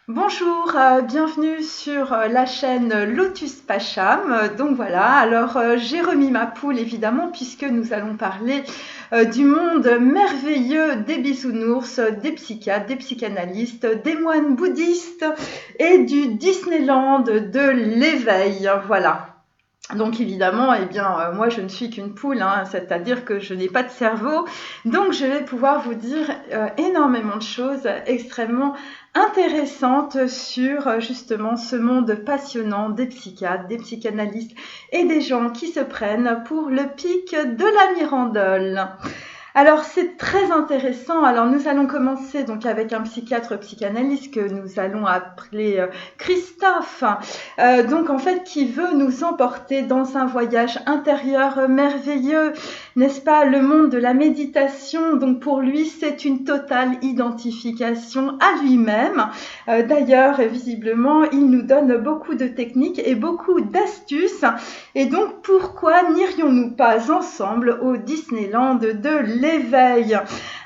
Bonjour, bienvenue sur la chaîne Lotus Pacham. Donc voilà, alors j'ai remis ma poule évidemment puisque nous allons parler du monde merveilleux des bisounours, des psychiatres, des psychanalystes, des moines bouddhistes et du Disneyland de l'éveil. Voilà. Donc évidemment, moi je ne suis qu'une poule, hein, c'est-à-dire que je n'ai pas de cerveau, donc je vais pouvoir vous dire énormément de choses extrêmement intéressantes sur justement ce monde passionnant des psychiatres, des psychanalystes et des gens qui se prennent pour le pic de la mirandole. Alors c'est très intéressant. Alors nous allons commencer donc avec un psychiatre psychanalyste que nous allons appeler Christophe. Donc en fait qui veut nous emporter dans un voyage intérieur merveilleux, n'est-ce pas, le monde de la méditation. Donc pour lui c'est une totale identification à lui-même. D'ailleurs visiblement il nous donne beaucoup de techniques et beaucoup d'astuces. Et donc pourquoi n'irions-nous pas ensemble au Disneyland de l'éveil?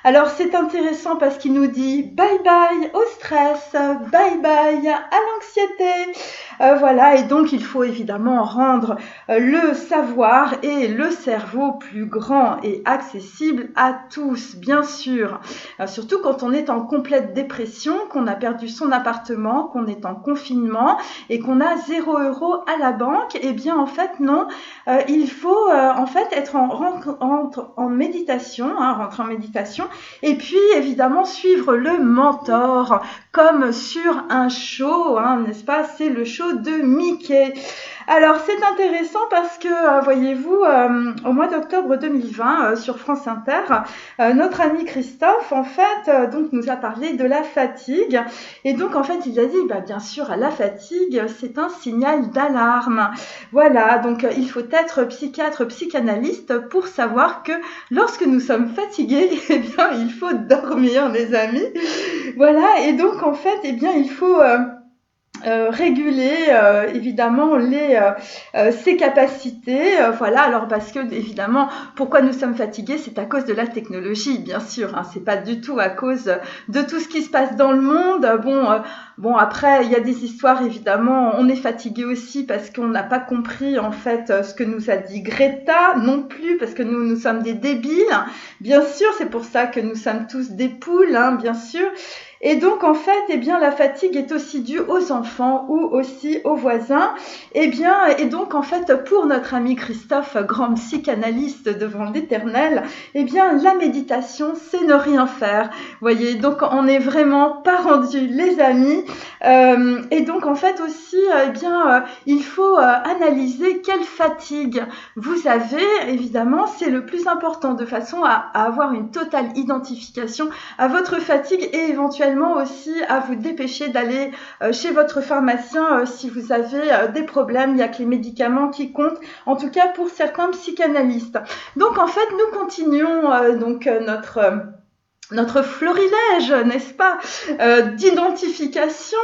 Alors c'est intéressant parce qu'il nous dit bye bye au stress, bye bye à l'anxiété. Voilà, et donc il faut évidemment rendre le savoir et le cerveau plus grand et accessible à tous, bien sûr. Surtout quand on est en complète dépression, qu'on a perdu son appartement, qu'on est en confinement et qu'on a 0 € à la banque. Eh bien en fait non, il faut en fait être en méditation, rentrer en méditation, et puis évidemment suivre le mentor comme sur un show, n'est-ce pas? C'est le show de Mickey. Alors c'est intéressant parce que voyez-vous, au mois d'octobre 2020 sur France Inter, notre ami Christophe en fait donc nous a parlé de la fatigue, et donc en fait il a dit bien sûr la fatigue c'est un signal d'alarme. Voilà, donc il faut être psychiatre, psychanalyste pour savoir que lorsque nous sommes fatigués, eh bien il faut dormir les amis. Voilà, et donc en fait il faut réguler évidemment ses capacités. Voilà, alors parce que évidemment, pourquoi nous sommes fatigués, c'est à cause de la technologie, bien sûr. C'est pas du tout à cause de tout ce qui se passe dans le monde. Bon après, il y a des histoires évidemment. On est fatigué aussi parce qu'on n'a pas compris en fait ce que nous a dit Greta non plus, parce que nous sommes des débiles. Bien sûr, c'est pour ça que nous sommes tous des poules, bien sûr. Et donc en fait, la fatigue est aussi due aux enfants ou aussi aux voisins. Et donc en fait, pour notre ami Christophe, grand psychanalyste devant l'Éternel, la méditation, c'est ne rien faire. Voyez, donc on n'est vraiment pas rendu les amis. Et donc en fait aussi, il faut analyser quelle fatigue vous avez. Évidemment, c'est le plus important de façon à avoir une totale identification à votre fatigue et éventuellement aussi à vous dépêcher d'aller chez votre pharmacien si vous avez des problèmes. Il n'y a que les médicaments qui comptent, en tout cas pour certains psychanalystes. Donc en fait, nous continuons notre florilège, n'est-ce pas, d'identification,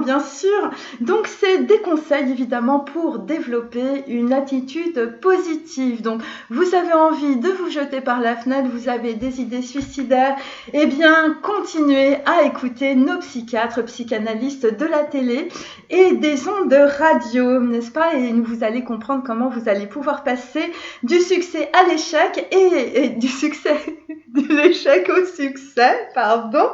bien sûr. Donc, c'est des conseils, évidemment, pour développer une attitude positive. Donc, vous avez envie de vous jeter par la fenêtre, vous avez des idées suicidaires, continuez à écouter nos psychiatres, psychanalystes de la télé et des ondes de radio, n'est-ce pas? Et vous allez comprendre comment vous allez pouvoir passer du succès à l'échec et du succès de l'échec au succès, pardon.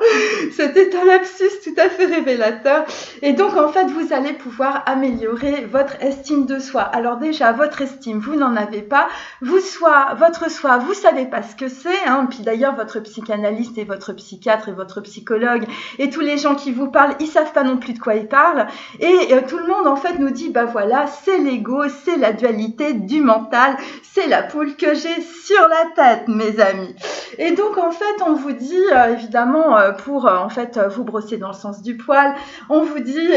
C'était un lapsus tout à fait révélateur. Et donc, en fait, vous allez pouvoir améliorer votre estime de soi. Alors déjà, votre estime, vous n'en avez pas. Votre soi, vous savez pas ce que c'est. Puis d'ailleurs, votre psychanalyste et votre psychiatre et votre psychologue et tous les gens qui vous parlent, ils savent pas non plus de quoi ils parlent. Et tout le monde, en fait, nous dit, voilà, c'est l'ego, c'est la dualité du mental, c'est la poule que j'ai sur la tête, mes amis. Et donc en fait, on vous dit évidemment pour en fait vous brosser dans le sens du poil, on vous dit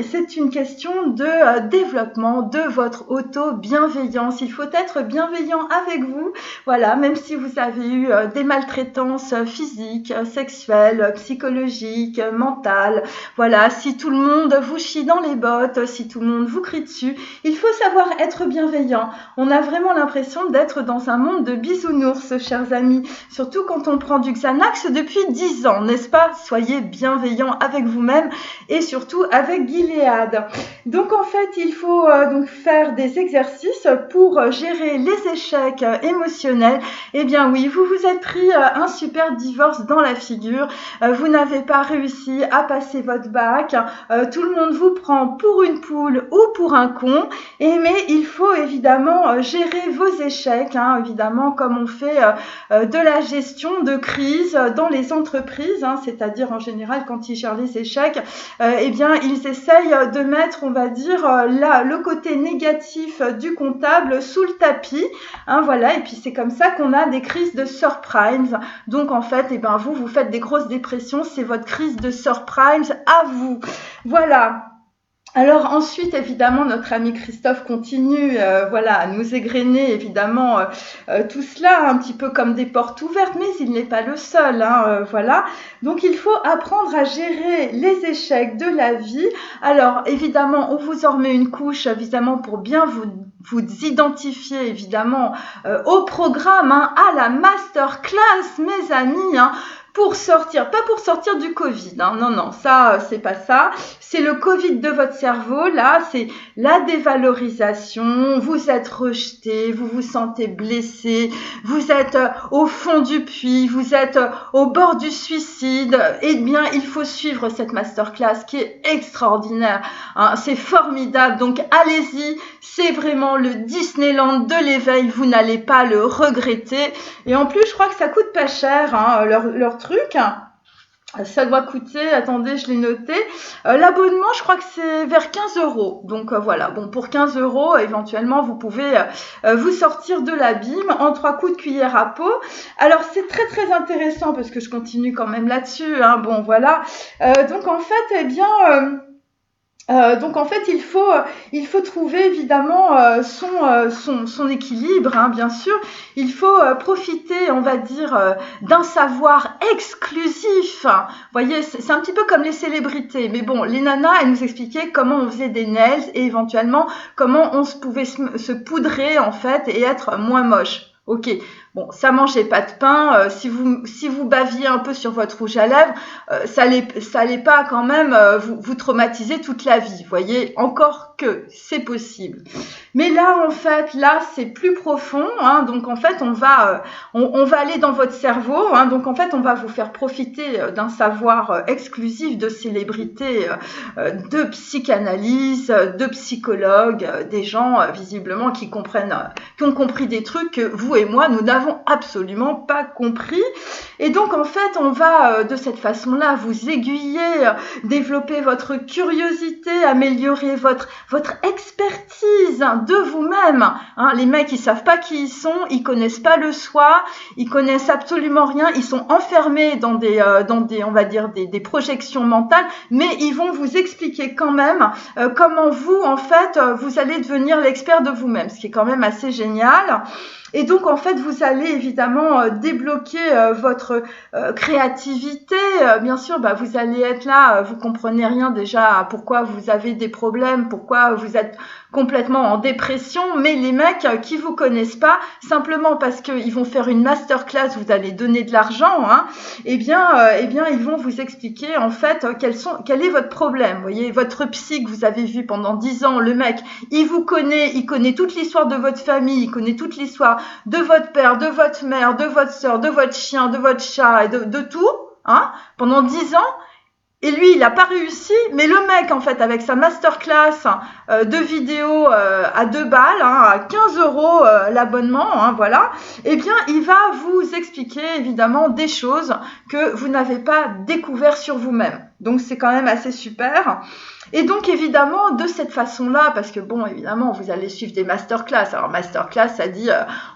c'est une question de développement de votre auto-bienveillance. Il faut être bienveillant avec vous. Voilà, même si vous avez eu des maltraitances physiques, sexuelles, psychologiques, mentales. Voilà, si tout le monde vous chie dans les bottes, si tout le monde vous crie dessus, il faut savoir être bienveillant. On a vraiment l'impression d'être dans un monde de bisounours, chers amis. Surtout quand on prend du Xanax axe depuis 10 ans, n'est-ce pas? Soyez bienveillants avec vous-même et surtout avec Gilead. Donc en fait, il faut donc faire des exercices pour gérer les échecs émotionnels. Eh bien oui, vous vous êtes pris un super divorce dans la figure, vous n'avez pas réussi à passer votre bac, tout le monde vous prend pour une poule ou pour un con, mais il faut évidemment gérer vos échecs, hein, évidemment comme on fait de la gestion de crise dans les entreprises, hein, c'est-à-dire en général quand ils gèrent les échecs, eh bien ils essayent de mettre, on va dire, là, le côté négatif du comptable sous le tapis, hein, voilà, et puis c'est comme ça qu'on a des crises de subprimes. Donc en fait, eh ben vous faites des grosses dépressions, c'est votre crise de subprimes à vous. Voilà. Alors ensuite, évidemment, notre ami Christophe continue, voilà, à nous égrener évidemment tout cela un petit peu comme des portes ouvertes, mais il n'est pas le seul, hein, voilà. Donc il faut apprendre à gérer les échecs de la vie. Alors évidemment, on vous en remet une couche, évidemment, pour bien vous identifier évidemment au programme, hein, à la masterclass, mes amis, hein, pour sortir, pas pour sortir du Covid, hein, non, ça, c'est pas ça. C'est le Covid de votre cerveau, là, c'est la dévalorisation, vous êtes rejeté, vous vous sentez blessé, vous êtes au fond du puits, vous êtes au bord du suicide. Eh bien, il faut suivre cette masterclass qui est extraordinaire, hein, c'est formidable, donc allez-y, c'est vraiment le Disneyland de l'éveil, vous n'allez pas le regretter. Et en plus, je crois que ça coûte pas cher, hein, leur truc. Ça doit coûter, attendez, je l'ai noté, l'abonnement, je crois que c'est vers 15 €. Donc voilà, bon, pour 15 €, éventuellement, vous pouvez vous sortir de l'abîme en 3 coups de cuillère à peau. Alors, c'est très, très intéressant parce que je continue quand même là-dessus, hein, bon, voilà. Donc, en fait, eh bien... donc en fait, il faut trouver évidemment son équilibre, hein, bien sûr. Il faut profiter, on va dire, d'un savoir exclusif. Vous voyez, c'est un petit peu comme les célébrités. Mais bon, les nanas, elles nous expliquaient comment on faisait des nails et éventuellement comment on pouvait se poudrer en fait et être moins moche. Ok, bon, ça mangeait pas de pain. Si vous baviez un peu sur votre rouge à lèvres, ça allait pas quand même vous traumatiser toute la vie. Vous voyez, encore que c'est possible. Mais là, en fait, là, c'est plus profond. Hein, donc, en fait, on va aller dans votre cerveau. Hein, donc, en fait, on va vous faire profiter d'un savoir exclusif de célébrités, de psychanalyse, de psychologues, des gens visiblement qui ont compris des trucs que vous et moi, nous n'avons absolument pas compris. Et donc, en fait, on va de cette façon-là vous aiguiller, développer votre curiosité, améliorer votre expertise de vous-même. Hein, les mecs, ils savent pas qui ils sont, ils connaissent pas le soi, ils connaissent absolument rien, ils sont enfermés dans des on va dire, des projections mentales, mais ils vont vous expliquer quand même comment vous, en fait, vous allez devenir l'expert de vous-même, ce qui est quand même assez génial. Et donc, en fait, vous allez évidemment débloquer votre créativité. Bien sûr, vous allez être là, vous comprenez rien déjà à pourquoi vous avez des problèmes, pourquoi vous êtes complètement en dépression. Mais les mecs qui vous connaissent pas, simplement parce qu'ils vont faire une masterclass, vous allez donner de l'argent, hein, eh bien, ils vont vous expliquer en fait quel est votre problème. Vous voyez, votre psy que vous avez vu pendant 10 ans, le mec, il connaît toute l'histoire de votre famille, il connaît toute l'histoire de votre père, de votre mère, de votre sœur, de votre chien, de votre chat et de tout, hein, pendant 10 ans. Et lui, il n'a pas réussi, mais le mec, en fait, avec sa masterclass de vidéos à 2 balles, hein, à 15 € l'abonnement, hein, voilà, eh bien, il va vous expliquer, évidemment, des choses que vous n'avez pas découvert sur vous-même. Donc, c'est quand même assez super. Et donc, évidemment, de cette façon-là, parce que bon, évidemment, vous allez suivre des masterclass. Alors, masterclass, ça dit,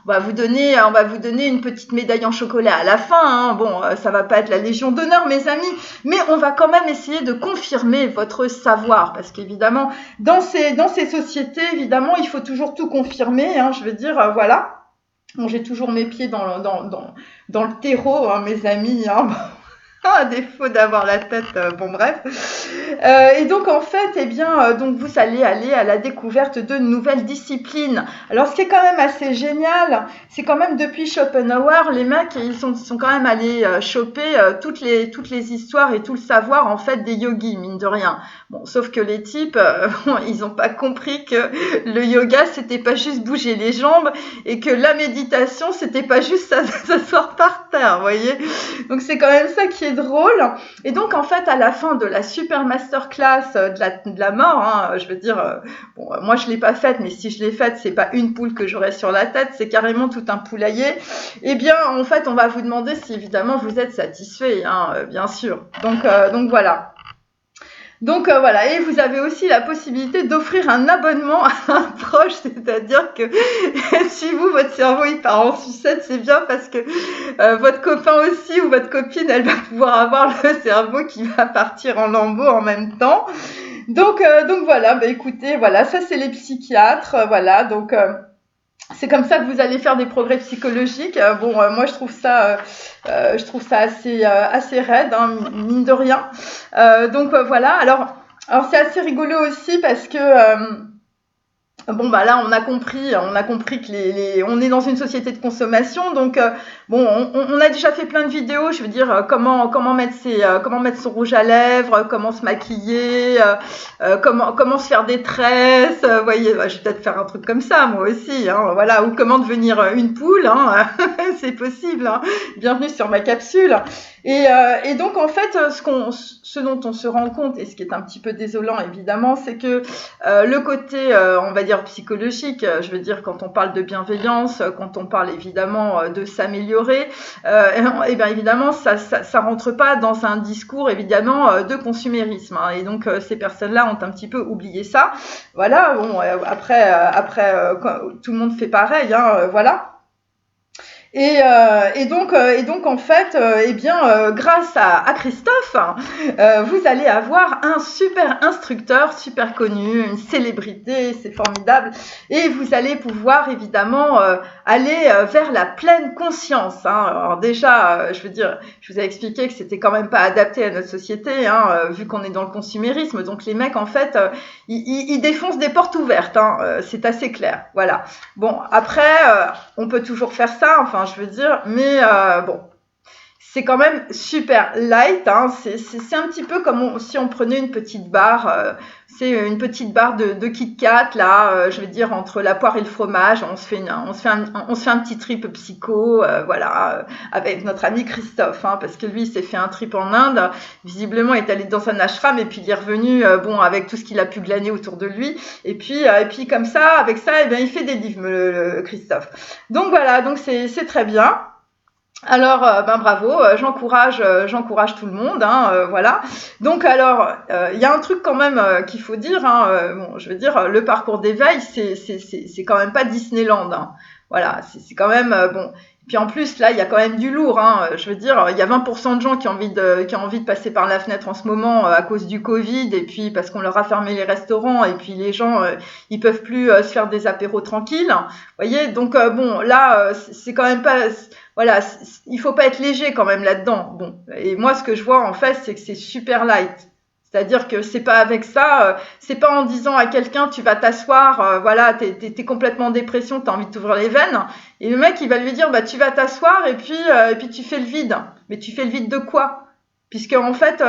on va vous donner une petite médaille en chocolat à la fin. Hein. Bon, ça va pas être la Légion d'honneur, mes amis, mais on va quand même essayer de confirmer votre savoir, parce qu'évidemment, dans ces sociétés, évidemment, il faut toujours tout confirmer. Hein, je veux dire, voilà. Bon, j'ai toujours mes pieds dans le terreau, hein, mes amis. Hein. à défaut d'avoir la tête, bon bref. Et donc en fait, eh bien, donc vous allez aller à la découverte de nouvelles disciplines. Alors ce qui est quand même assez génial, c'est quand même depuis Schopenhauer, les mecs ils sont quand même allés choper toutes les histoires et tout le savoir en fait des yogis, mine de rien. Bon, sauf que les types, ils n'ont pas compris que le yoga c'était pas juste bouger les jambes et que la méditation c'était pas juste s'asseoir par terre, vous voyez. Donc c'est quand même ça qui est drôle. Et donc en fait à la fin de la super masterclass de la mort, hein, je veux dire, bon, moi je l'ai pas faite, mais si je l'ai faite, c'est pas une poule que j'aurai sur la tête, c'est carrément tout un poulailler. Eh bien en fait on va vous demander si évidemment vous êtes satisfait, hein, bien sûr. Donc voilà. Donc voilà, et vous avez aussi la possibilité d'offrir un abonnement à un proche, c'est-à-dire que si vous, votre cerveau, il part en sucette, c'est bien parce que votre copain aussi ou votre copine, elle va pouvoir avoir le cerveau qui va partir en lambeaux en même temps. Donc voilà, bah écoutez, voilà, ça c'est les psychiatres, voilà, donc c'est comme ça que vous allez faire des progrès psychologiques. Moi je trouve ça assez raide, hein, mine de rien. Voilà. Alors c'est assez rigolo aussi parce que bon bah là on a compris que on est dans une société de consommation, donc on a déjà fait plein de vidéos, je veux dire comment mettre son rouge à lèvres, comment se maquiller, comment se faire des tresses, vous voyez, je vais peut-être faire un truc comme ça moi aussi, hein, voilà, ou comment devenir une poule, hein, c'est possible, hein. Bienvenue sur ma capsule. Et donc en fait ce dont on se rend compte et ce qui est un petit peu désolant évidemment, c'est que le côté on va dire psychologique, je veux dire quand on parle de bienveillance, quand on parle évidemment de s'améliorer, et bien évidemment ça rentre pas dans un discours évidemment de consumérisme, hein, et donc ces personnes-là ont un petit peu oublié ça. Voilà, bon après tout le monde fait pareil, hein, voilà. Et donc en fait, grâce à Christophe, vous allez avoir un super instructeur, super connu, une célébrité, c'est formidable, et vous allez pouvoir évidemment aller vers la pleine conscience, hein. Alors déjà, je veux dire, je vous ai expliqué que c'était quand même pas adapté à notre société, hein, vu qu'on est dans le consumérisme. Donc les mecs, en fait, ils défoncent des portes ouvertes, hein, c'est assez clair. Voilà. Bon, après, on peut toujours faire ça, enfin, je veux dire, mais bon, c'est quand même super light, hein. C'est un petit peu comme si on prenait une petite barre, c'est une petite barre de Kit Kat, là, je veux dire, entre la poire et le fromage, on se fait un petit trip psycho, voilà, avec notre ami Christophe, hein, parce que lui, il s'est fait un trip en Inde, visiblement, il est allé dans un ashram, et puis il est revenu, avec tout ce qu'il a pu glaner autour de lui, et puis comme ça, avec ça, eh bien, il fait des livres, le Christophe. Donc voilà, donc c'est très bien. Alors, bravo, j'encourage tout le monde, hein, voilà. Donc alors, il y a un truc quand même qu'il faut dire, hein, je veux dire, le parcours d'éveil, c'est quand même pas Disneyland, hein. Voilà, c'est quand même bon. Puis en plus, là, il y a quand même du lourd, hein. Je veux dire, il y a 20% de gens qui ont envie de passer par la fenêtre en ce moment à cause du Covid, et puis parce qu'on leur a fermé les restaurants, et puis les gens, ils peuvent plus se faire des apéros tranquilles. Vous voyez, donc là, c'est quand même pas. Voilà, il faut pas être léger quand même là-dedans. Bon, et moi ce que je vois en fait, c'est que c'est super light. C'est-à-dire que c'est pas avec ça, c'est pas en disant à quelqu'un tu vas t'asseoir, voilà, t'es complètement en dépression, t'as envie de t'ouvrir les veines, et le mec il va lui dire bah tu vas t'asseoir et puis tu fais le vide. Mais tu fais le vide de quoi? Puisque en fait,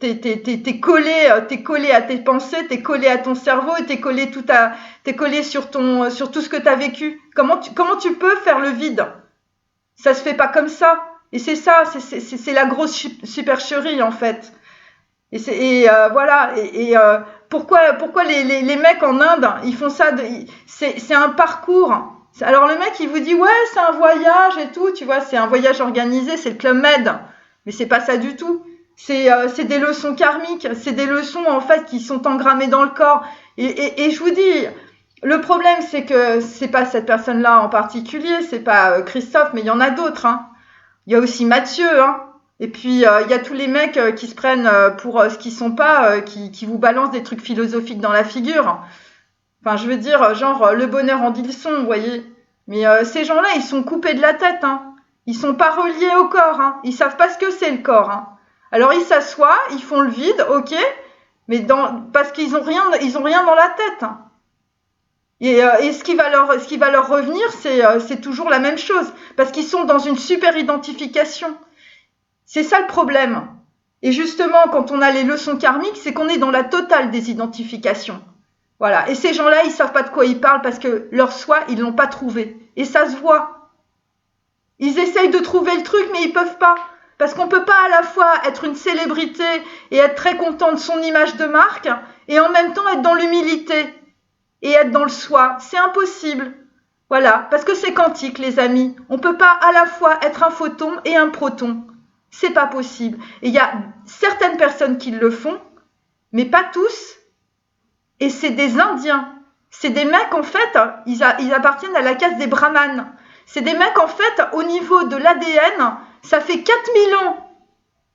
t'es collé à tes pensées, t'es collé à ton cerveau et t'es collé sur tout ce que t'as vécu. Comment tu peux faire le vide? Ça se fait pas comme ça. Et c'est ça, c'est la grosse supercherie en fait. Voilà. Pourquoi les mecs en Inde, ils font ça c'est un parcours. Alors le mec, il vous dit ouais, c'est un voyage et tout, tu vois, c'est un voyage organisé, c'est le Club Med. Mais c'est pas ça du tout. C'est des leçons karmiques, c'est des leçons en fait qui sont engrammées dans le corps. Et je vous dis, le problème, c'est que c'est pas cette personne-là en particulier, c'est pas Christophe, mais il y en a d'autres, hein. Il y a aussi Mathieu, hein. Et puis il y a tous les mecs qui se prennent pour ce qu'ils sont pas, qui vous balancent des trucs philosophiques dans la figure. Enfin, je veux dire, genre le bonheur en dit le son, vous voyez. Mais ces gens-là, ils sont coupés de la tête, hein. Ils sont pas reliés au corps, hein. Ils savent pas ce que c'est le corps, hein. Alors ils s'assoient, ils font le vide, ok, mais parce qu'ils ont rien dans la tête, hein. Et ce qui va leur revenir, c'est toujours la même chose, parce qu'ils sont dans une super identification. C'est ça le problème. Et justement, quand on a les leçons karmiques, c'est qu'on est dans la totale désidentification. Voilà. Et ces gens-là, ils savent pas de quoi ils parlent parce que leur soi, ils l'ont pas trouvé. Et ça se voit. Ils essayent de trouver le truc, mais ils peuvent pas. Parce qu'on peut pas à la fois être une célébrité et être très content de son image de marque, et en même temps être dans l'humilité et être dans le soi. C'est impossible. Voilà. Parce que c'est quantique, les amis. On peut pas à la fois être un photon et un proton. C'est pas possible. Et il y a certaines personnes qui le font, mais pas tous. Et c'est des Indiens. C'est des mecs, en fait, ils appartiennent à la caste des brahmanes. C'est des mecs, en fait, au niveau de l'ADN, ça fait 4000 ans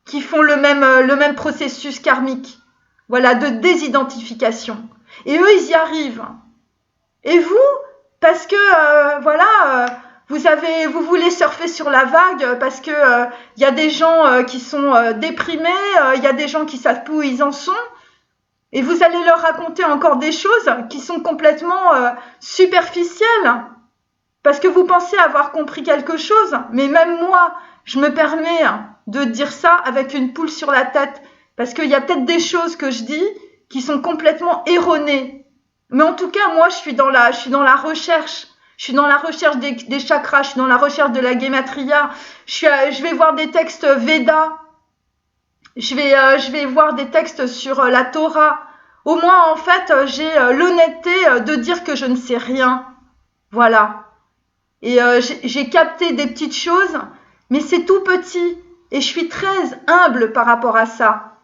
qu'ils font le même processus karmique. Voilà, de désidentification. Et eux, ils y arrivent. Et vous, parce que, vous voulez surfer sur la vague parce que y a des gens qui sont déprimés, y a des gens qui savent plus où ils en sont, et vous allez leur raconter encore des choses qui sont complètement superficielles, parce que vous pensez avoir compris quelque chose, mais même moi, je me permets de dire ça avec une poule sur la tête, parce qu'il y a peut-être des choses que je dis qui sont complètement erronées. Mais en tout cas, moi, je suis dans la recherche. Je suis dans la recherche des chakras, je suis dans la recherche de la gematria. Je vais voir des textes Védas. Je vais voir des textes sur la Torah. Au moins, en fait, j'ai l'honnêteté de dire que je ne sais rien. Voilà. Et j'ai capté des petites choses, mais c'est tout petit. Et je suis très humble par rapport à ça.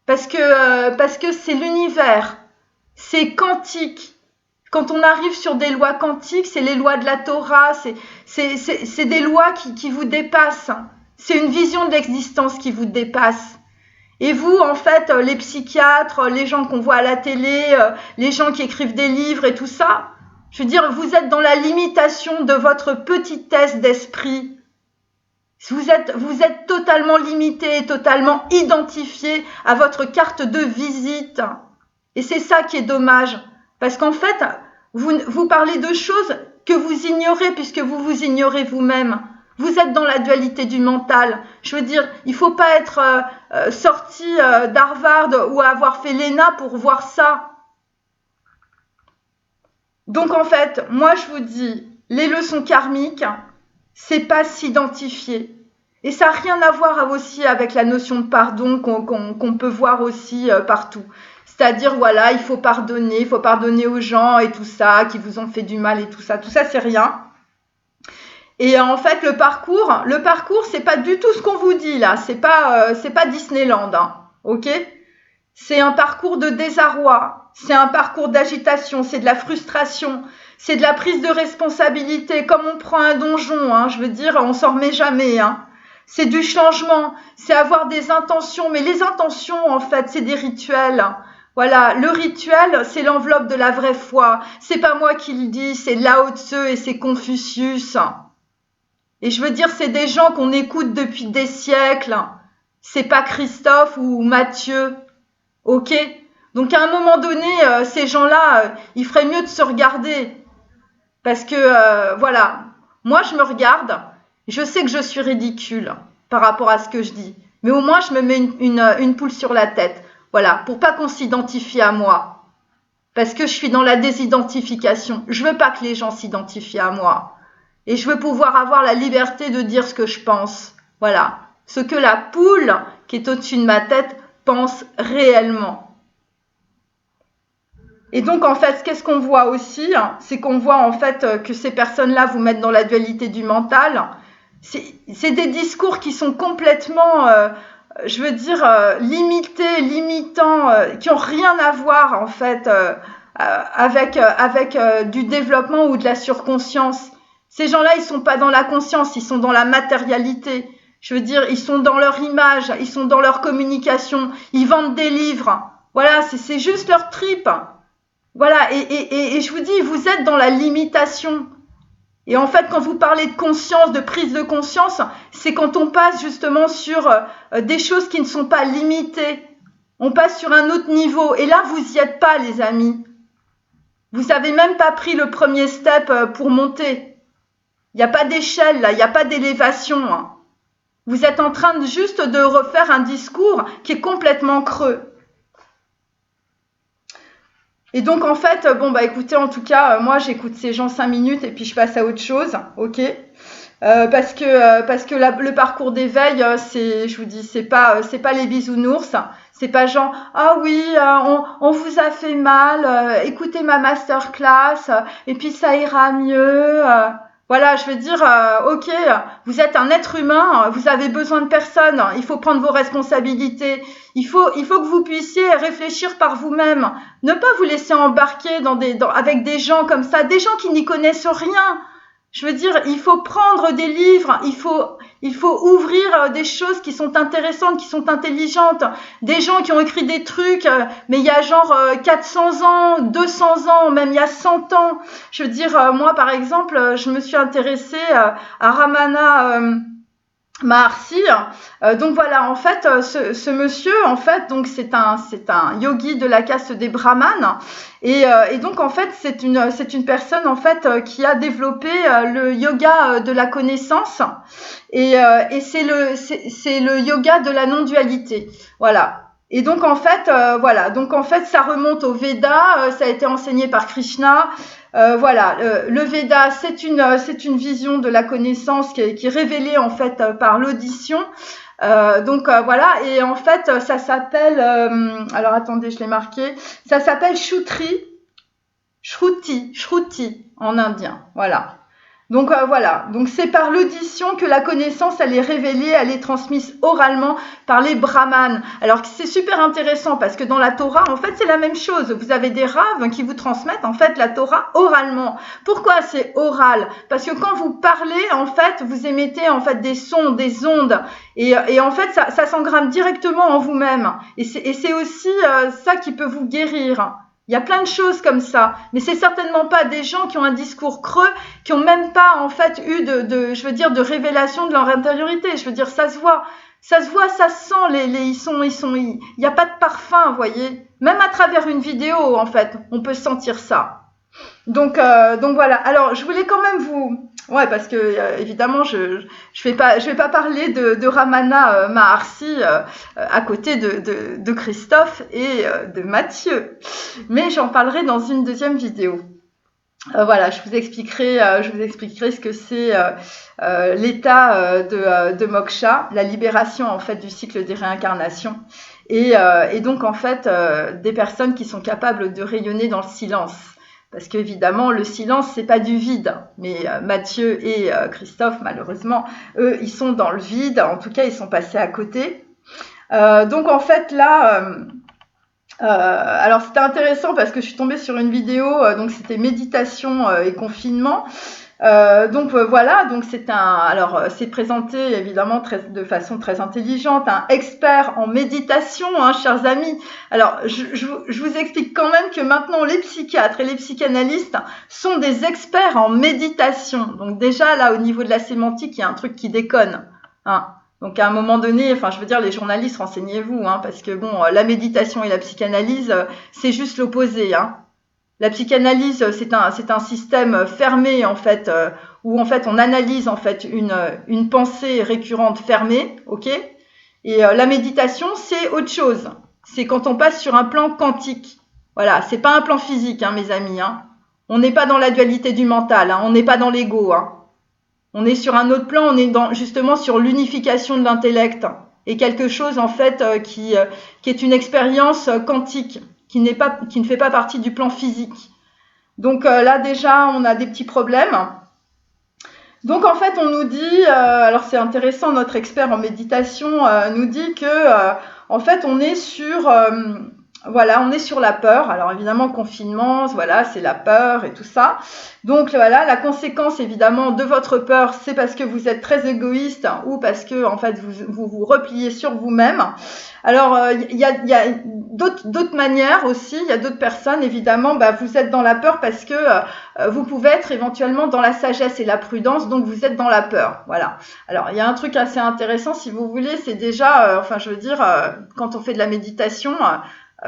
Parce que c'est l'univers. C'est quantique. Quand on arrive sur des lois quantiques, c'est les lois de la Torah, c'est des lois qui vous dépassent. C'est une vision de l'existence qui vous dépasse. Et vous, en fait, les psychiatres, les gens qu'on voit à la télé, les gens qui écrivent des livres et tout ça, je veux dire, vous êtes dans la limitation de votre petitesse d'esprit. Vous êtes totalement limité, totalement identifié à votre carte de visite. Et c'est ça qui est dommage. Parce qu'en fait, vous parlez de choses que vous ignorez puisque vous ignorez vous-même. Vous êtes dans la dualité du mental. Je veux dire, il ne faut pas être sorti d'Harvard ou avoir fait l'ENA pour voir ça. Donc en fait, moi je vous dis, les leçons karmiques, c'est pas s'identifier. Et ça n'a rien à voir aussi avec la notion de pardon qu'on peut voir aussi partout. C'est-à-dire, voilà, il faut pardonner aux gens et tout ça, qui vous ont fait du mal et tout ça. Tout ça, c'est rien. Et en fait, le parcours, c'est pas du tout ce qu'on vous dit là. C'est pas Disneyland, hein, ok ? C'est un parcours de désarroi, c'est un parcours d'agitation, c'est de la frustration, c'est de la prise de responsabilité. Comme on prend un donjon, hein, je veux dire, on s'en remet jamais, hein. C'est du changement, c'est avoir des intentions, mais les intentions, en fait, c'est des rituels. Voilà, le rituel, c'est l'enveloppe de la vraie foi. C'est pas moi qui le dis, c'est Lao Tzu et c'est Confucius. Et je veux dire, c'est des gens qu'on écoute depuis des siècles. C'est pas Christophe ou Mathieu. Ok? Donc à un moment donné, ces gens-là, il ferait mieux de se regarder. Parce que, voilà, moi je me regarde, je sais que je suis ridicule par rapport à ce que je dis. Mais au moins, je me mets une poule sur la tête. Voilà, pour pas qu'on s'identifie à moi. Parce que je suis dans la désidentification. Je veux pas que les gens s'identifient à moi. Et je veux pouvoir avoir la liberté de dire ce que je pense. Voilà. Ce que la poule qui est au-dessus de ma tête pense réellement. Et donc, en fait, qu'est-ce qu'on voit aussi? C'est qu'on voit, en fait, que ces personnes-là vous mettent dans la dualité du mental. C'est des discours qui sont complètement, je veux dire, limités, limitants, qui n'ont rien à voir, en fait, avec du développement ou de la surconscience. Ces gens-là, ils sont pas dans la conscience, ils sont dans la matérialité. Je veux dire, ils sont dans leur image, ils sont dans leur communication, ils vendent des livres. Voilà, c'est juste leur trip. Voilà, et je vous dis, vous êtes dans la limitation. Et en fait, quand vous parlez de conscience, de prise de conscience, c'est quand on passe justement sur des choses qui ne sont pas limitées. On passe sur un autre niveau. Et là, vous n'y êtes pas, les amis. Vous n'avez même pas pris le premier step pour monter. Il n'y a pas d'échelle, là. Il n'y a pas d'élévation. Hein. Vous êtes en train juste de refaire un discours qui est complètement creux. Et donc, en fait, bon, bah écoutez, en tout cas, moi, j'écoute ces gens 5 minutes et puis je passe à autre chose, ok parce que le parcours d'éveil, je vous dis, c'est pas les bisounours, c'est pas genre ah oui, on vous a fait mal, écoutez ma masterclass et puis ça ira mieux. Voilà, je veux dire, ok, vous êtes un être humain, vous avez besoin de personne, il faut prendre vos responsabilités, il faut que vous puissiez réfléchir par vous-même, ne pas vous laisser embarquer avec des gens comme ça, des gens qui n'y connaissent rien. Je veux dire, il faut prendre des livres, il faut ouvrir des choses qui sont intéressantes, qui sont intelligentes. Des gens qui ont écrit des trucs, mais il y a genre 400 ans, 200 ans, même il y a 100 ans. Je veux dire, moi par exemple, je me suis intéressée à Ramana Maharshi. Donc voilà, en fait, ce monsieur, en fait, donc c'est un yogi de la caste des brahmanes, et donc en fait c'est une personne en fait qui a développé le yoga de la connaissance, et c'est le yoga de la non-dualité. Voilà. Et donc en fait, voilà, donc en fait ça remonte au Veda, ça a été enseigné par Krishna. Voilà, le Veda, c'est une vision de la connaissance qui est révélée en fait par l'audition. Donc voilà, et en fait ça s'appelle, alors attendez, je l'ai marqué, ça s'appelle Shruti en indien. Voilà. Donc voilà, donc c'est par l'audition que la connaissance elle est révélée, elle est transmise oralement par les brahmanes. Alors c'est super intéressant parce que dans la Torah, en fait, c'est la même chose. Vous avez des raves qui vous transmettent en fait la Torah oralement. Pourquoi c'est oral? Parce que quand vous parlez, en fait, vous émettez en fait des sons, des ondes, et en fait ça s'engramme directement en vous-même. Et c'est aussi ça qui peut vous guérir. Il y a plein de choses comme ça, mais c'est certainement pas des gens qui ont un discours creux, qui ont même pas en fait eu je veux dire, de révélation de leur intériorité. Je veux dire, ça se voit, ça sent il y a pas de parfum, vous voyez. Même à travers une vidéo, en fait, on peut sentir ça. Donc voilà. Alors, je voulais quand même ouais, parce que évidemment, je vais pas parler de Ramana Maharshi à côté de Christophe et de Mathieu, mais j'en parlerai dans une deuxième vidéo. Voilà, je vous expliquerai ce que c'est l'état de moksha, la libération en fait du cycle des réincarnations, et donc en fait des personnes qui sont capables de rayonner dans le silence. Parce qu'évidemment, le silence, c'est pas du vide. Mais Mathieu et Christophe, malheureusement, eux, ils sont dans le vide. En tout cas, ils sont passés à côté. Donc, en fait, là, alors c'était intéressant parce que je suis tombée sur une vidéo. Donc, c'était méditation et confinement. Donc voilà, donc c'est présenté évidemment de façon très intelligente, un expert en méditation, hein, chers amis. Alors je vous explique quand même que maintenant les psychiatres et les psychanalystes sont des experts en méditation. Donc déjà là au niveau de la sémantique, il y a un truc qui déconne, hein. Donc à un moment donné, enfin je veux dire les journalistes, renseignez-vous, hein, parce que bon, la méditation et la psychanalyse, c'est juste l'opposé, hein. La psychanalyse, c'est un système fermé en fait, où en fait on analyse en fait une pensée récurrente fermée, ok. Et la méditation, c'est autre chose. C'est quand on passe sur un plan quantique. Voilà, c'est pas un plan physique, hein, mes amis. Hein. On n'est pas dans la dualité du mental, hein, on n'est pas dans l'ego. Hein. On est sur un autre plan, on est justement sur l'unification de l'intellect et quelque chose en fait qui est une expérience quantique. Qui ne fait pas partie du plan physique. Donc là déjà, on a des petits problèmes. Donc en fait, on nous dit, alors c'est intéressant, notre expert en méditation nous dit que en fait, on est sur voilà, on est sur la peur. Alors évidemment, confinement, voilà, c'est la peur et tout ça. Donc voilà, la conséquence évidemment de votre peur, c'est parce que vous êtes très égoïste ou parce que en fait vous repliez sur vous-même. Alors il y a d'autres manières aussi. Il y a d'autres personnes évidemment. Bah, vous êtes dans la peur parce que vous pouvez être éventuellement dans la sagesse et la prudence. Donc vous êtes dans la peur. Voilà. Alors il y a un truc assez intéressant si vous voulez. C'est déjà, enfin je veux dire, quand on fait de la méditation.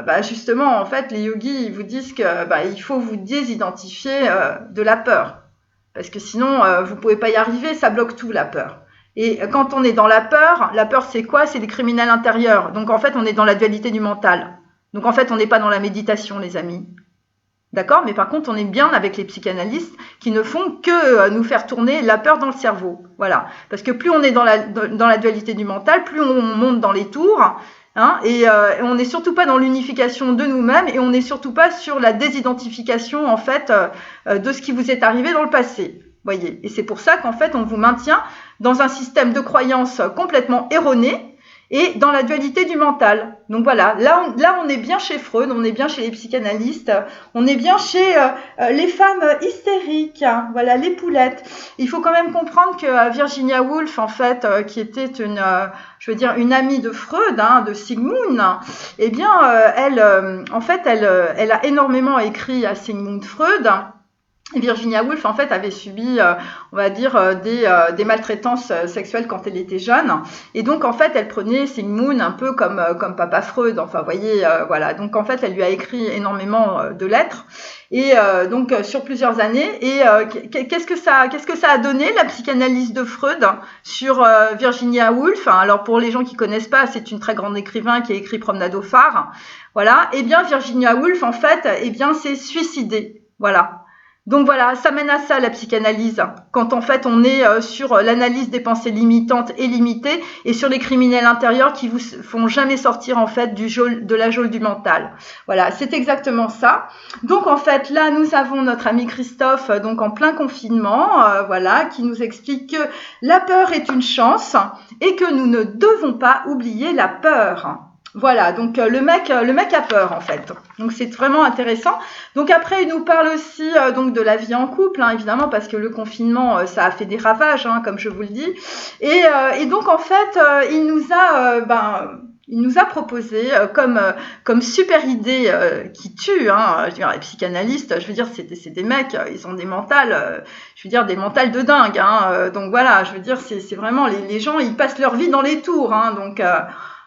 Bah justement, en fait, les yogis ils vous disent que bah, il faut vous désidentifier de la peur. Parce que sinon, vous pouvez pas y arriver, ça bloque tout, la peur. Et quand on est dans la peur c'est quoi? C'est des criminels intérieurs. Donc en fait, on est dans la dualité du mental. Donc en fait, on n'est pas dans la méditation, les amis. D'accord? Mais par contre, on est bien avec les psychanalystes qui ne font que nous faire tourner la peur dans le cerveau. Voilà. Parce que plus on est dans la dualité du mental, plus on monte dans les tours. Hein, et on n'est surtout pas dans l'unification de nous-mêmes et on n'est surtout pas sur la désidentification en fait de ce qui vous est arrivé dans le passé. Voyez. Et c'est pour ça qu'en fait on vous maintient dans un système de croyances complètement erroné et dans la dualité du mental. Donc voilà, là on est bien chez Freud, on est bien chez les psychanalystes, on est bien chez les femmes hystériques, hein, voilà, les poulettes. Il faut quand même comprendre que Virginia Woolf, en fait, qui était une amie de Freud, hein, de Sigmund, eh bien, elle a énormément écrit à Sigmund Freud. Virginia Woolf, en fait, avait subi, on va dire, des maltraitances sexuelles quand elle était jeune. Et donc, en fait, elle prenait Sigmund un peu comme Papa Freud. Enfin, vous voyez, voilà. Donc, en fait, elle lui a écrit énormément de lettres. Et donc, sur plusieurs années. Et qu'est-ce que ça a donné, la psychanalyse de Freud sur Virginia Woolf? Alors, pour les gens qui connaissent pas, c'est une très grande écrivain qui a écrit Promenade au phare. Voilà. Eh bien, Virginia Woolf, en fait, eh bien, s'est suicidée. Voilà. Donc voilà, ça mène à ça la psychanalyse, quand en fait on est sur l'analyse des pensées limitantes et limitées et sur les criminels intérieurs qui vous font jamais sortir en fait de la geôle du mental. Voilà, c'est exactement ça. Donc en fait là nous avons notre ami Christophe donc en plein confinement, voilà, qui nous explique que la peur est une chance et que nous ne devons pas oublier la peur. Voilà, donc le mec a peur en fait. Donc c'est vraiment intéressant. Donc après il nous parle aussi donc de la vie en couple, hein, évidemment parce que le confinement ça a fait des ravages, hein, comme je vous le dis. Et donc en fait il nous a proposé comme super idée qui tue, hein, je veux dire, les psychanalystes, je veux dire c'est des mecs, ils ont des mentales, je veux dire des mentales de dingue, hein, donc voilà, je veux dire c'est vraiment les gens ils passent leur vie dans les tours, hein, donc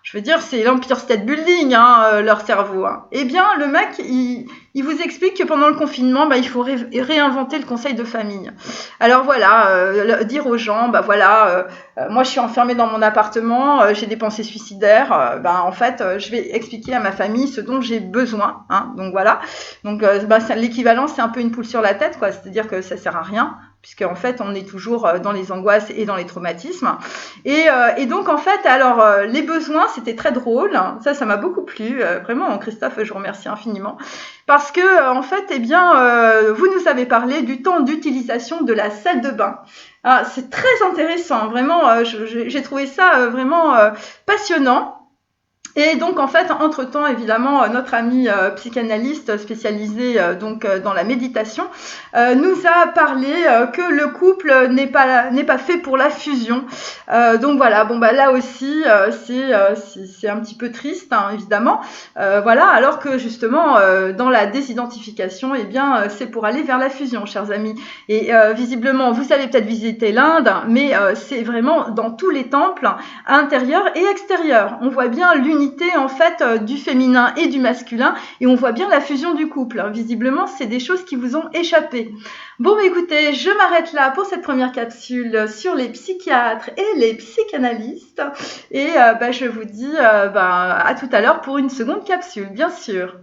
je veux dire, c'est l'Empire State Building, hein, leur cerveau. Hein. Eh bien, le mec, il vous explique que pendant le confinement, bah, il faut réinventer le conseil de famille. Alors voilà, dire aux gens, bah voilà, moi je suis enfermée dans mon appartement, j'ai des pensées suicidaires, en fait, je vais expliquer à ma famille ce dont j'ai besoin. Hein, donc voilà. Donc l'équivalent, c'est un peu une poule sur la tête, quoi. C'est-à-dire que ça sert à rien. Puisqu'en fait, on est toujours dans les angoisses et dans les traumatismes. Et donc, en fait, alors, les besoins, c'était très drôle. Ça m'a beaucoup plu. Vraiment, Christophe, je vous remercie infiniment. Parce que, en fait, eh bien, vous nous avez parlé du temps d'utilisation de la salle de bain. Ah, c'est très intéressant. Vraiment, j'ai trouvé ça vraiment passionnant. Et donc en fait, entre-temps, évidemment, notre ami psychanalyste spécialisé dans la méditation nous a parlé que le couple n'est pas fait pour la fusion. Donc voilà, bon bah là aussi c'est un petit peu triste, hein, évidemment. Voilà, alors que justement dans la désidentification, eh bien c'est pour aller vers la fusion, chers amis. Et visiblement, vous allez peut-être visiter l'Inde, mais c'est vraiment dans tous les temples intérieurs et extérieurs. On voit bien l'unité en fait du féminin et du masculin et on voit bien la fusion du couple. Visiblement, c'est des choses qui vous ont échappé. Bon, bah, écoutez, je m'arrête là pour cette première capsule sur les psychiatres et les psychanalystes et je vous dis à tout à l'heure pour une seconde capsule, bien sûr.